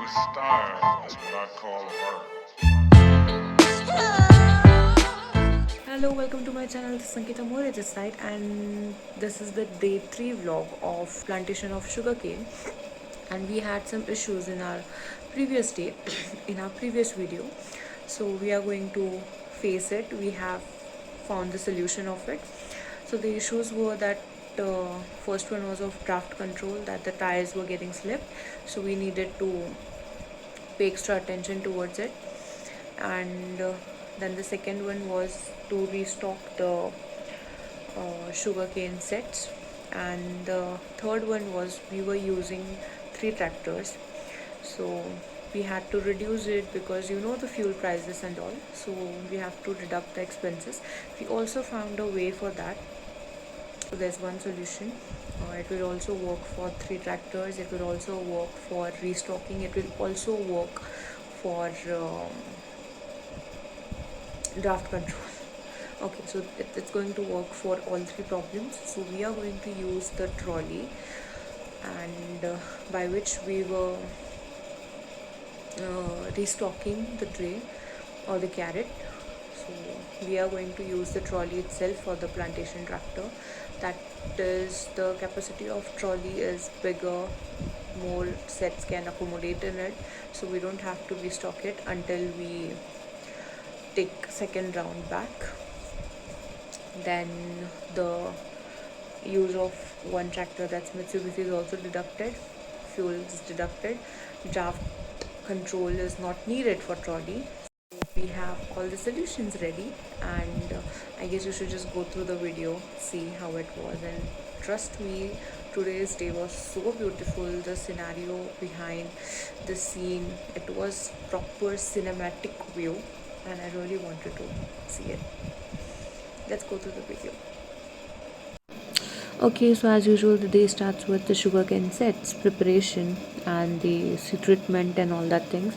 with style. That's what I call art. Hello, welcome to my channel. This is Sankita More this side, and this is the day 3 vlog of plantation of sugarcane. And we had some issues in our previous day, in our previous video. So we are going to face it. We have found the solution of it. So the issues were that first one was of draft control, that the tires were getting slipped. So we needed to pay extra attention towards it. And then the second one was to restock the sugarcane sets, and the third one was we were using 3 tractors, so we had to reduce it because you know the fuel prices and all, so we have to deduct the expenses. We also found a way for that. So there's one solution. It will also work for 3 tractors, it will also work for restocking, it will also work for draft control. Okay, so it's going to work for all 3 problems. So we are going to use the trolley, and by which we were restocking the tray or the carrot. So we are going to use the trolley itself for the plantation tractor. That is, the capacity of trolley is bigger, more sets can accommodate in it, so we don't have to restock it until we take second round back. Then the use of one tractor, that's Mitsubishi, is also deducted. Fuel is deducted. Draft control is not needed for trolley. We have all the solutions ready, and I guess you should just go through the video, see how it was, and trust me, today's day was so beautiful. The scenario behind the scene, it was proper cinematic view, and I really wanted to see it. Let's go through the video. Okay, so as usual, the day starts with the sugarcane sets preparation and the treatment and all that things.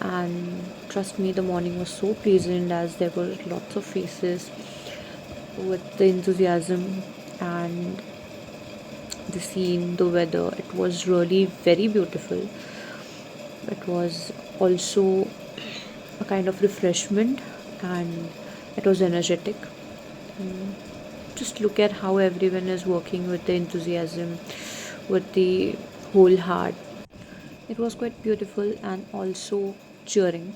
And trust me, the morning was so pleasant as there were lots of faces with the enthusiasm and the scene, the weather. It was really very beautiful. It was also a kind of refreshment, and it was energetic. Just look at how everyone is working with the enthusiasm, with the whole heart. It was quite beautiful and also cheering.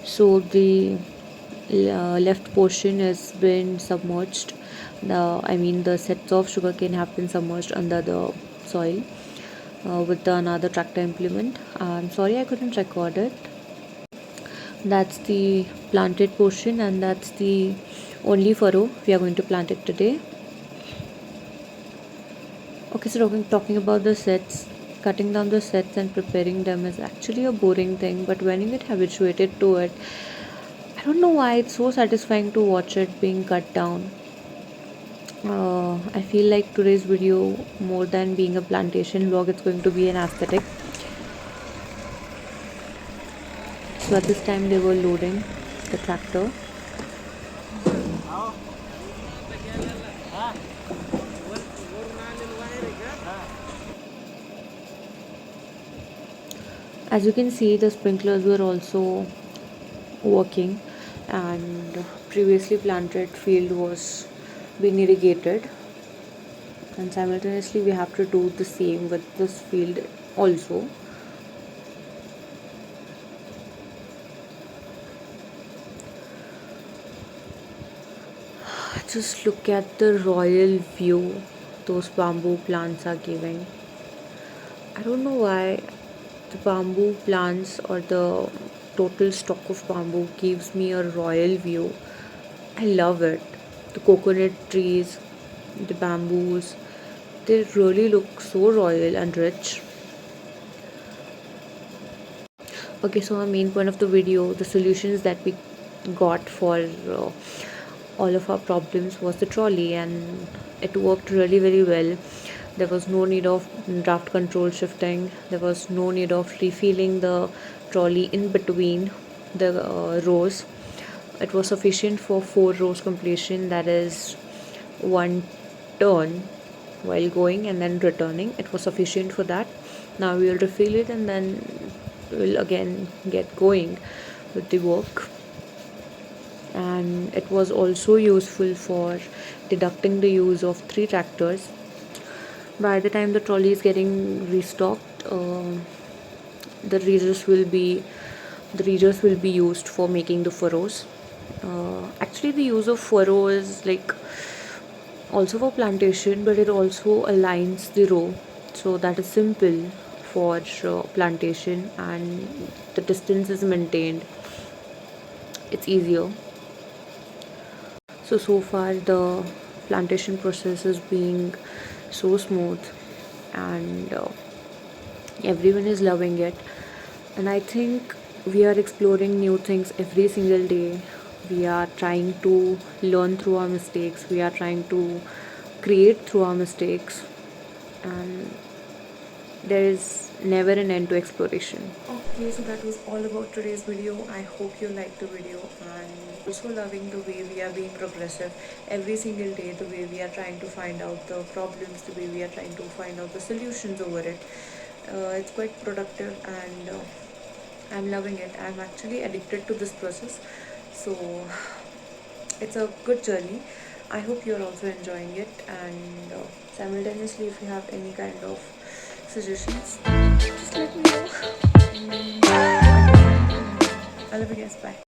So the left portion has been submerged. The sets of sugarcane have been submerged under the soil with the another tractor implement. I'm sorry I couldn't record it. That's the planted portion, and that's the only furrow we are going to plant it today. Okay, so talking about the sets, cutting down the sets and preparing them is actually a boring thing, but when you get habituated to it, I don't know why it's so satisfying to watch it being cut down. I feel like today's video, more than being a plantation vlog, it's going to be an aesthetic. So at this time they were loading the tractor. As you can see, the sprinklers were also working, and previously planted field was being irrigated, and simultaneously we have to do the same with this field also. Just look at the royal view those bamboo plants are giving. I don't know why the bamboo plants or the total stock of bamboo gives me a royal view. I love it. The coconut trees, the bamboos, they really look so royal and rich. Okay, so our main point of the video, the solutions that we got for all of our problems was the trolley, and it worked really very well. There was no need of draft control shifting, there was no need of refilling the trolley in between the rows. It was sufficient for 4 rows completion, that is one turn while going and then returning. It was sufficient for that. Now we'll refill it and then we'll again get going with the work. And it was also useful for deducting the use of 3 tractors. By the time the trolley is getting restocked, the readers will be the readers will be used for making the furrows. Actually, the use of furrow is like also for plantation, but it also aligns the row, so that is simple for plantation, and the distance is maintained. It's easier. So far the plantation process is being so smooth, and everyone is loving it. And I think we are exploring new things every single day. We are trying to learn through our mistakes, we are trying to create through our mistakes, and there is never an end to exploration. Okay, so that was all about today's video. I hope you liked the video, and also loving the way we are being progressive every single day, the way we are trying to find out the problems, the way we are trying to find out the solutions over it. It's quite productive, and I'm loving it. I'm actually addicted to this process. So it's a good journey. I hope you're also enjoying it, and simultaneously, if you have any kind of suggestions, just let me know. I love you guys. Bye.